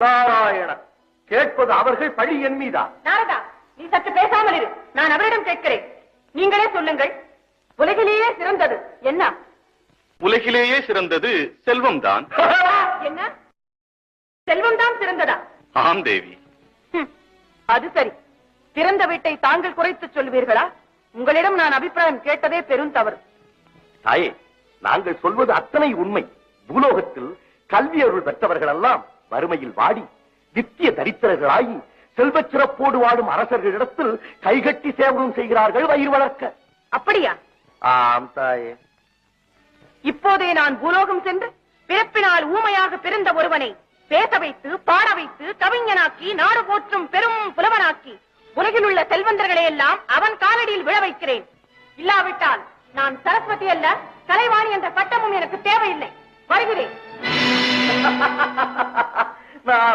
நாராயண, கேட்பது அவர்கள் பழி என் மீதா? நாரதா, நீ சற்று பேசாமல் இரு. நான் அவரிடம் கேட்கிறேன். நீங்களே சொல்லுங்கள். உலகிலேயே சிறந்தது என்ன? உலகிலேயே சிறந்தது செல்வம் தான். என்ன, செல்வம் தான் சிறந்ததா? ஆம் தேவி. அது சரி. சிறந்த வீட்டை தாங்கள் குறைத்து சொல்வீர்களா? உங்களிடம் நான் அபிப்பிராயம் கேட்டதே பெரும் தவறு. தாயே, நாங்கள் சொல்வது அத்தனை உண்மை. பூலோகத்தில் கல்வி அருள் பெற்றவர்கள் எல்லாம் வறுமையில் வாடி நித்திய தரித்திரர்களாகி செல்வச் சிறப்போடு வாடும் அரசர்களிடத்தில் கைகட்டி சேவகம் செய்கிறார்கள் வயிறு வளர்க்க. அப்படியா? ஆம் தாயே. இப்போதே நான் பூலோகம் சென்று பிறப்பினால் ஊமையாக பிறந்த ஒருவனை பேச வைத்து, பாட வைத்து, கவிஞனாக்கி, நாடு போற்றும் பெரும் புலவனாக்கி உலகில் உள்ள செல்வந்தர்களை எல்லாம் அவன் காலடியில் விழ வைக்கிறேன். இல்லாவிட்டால் நான் சரஸ்வதி அல்ல, கலைவாணி என்ற பட்டமும் எனக்கு தேவையில்லை. வருகிறேன்.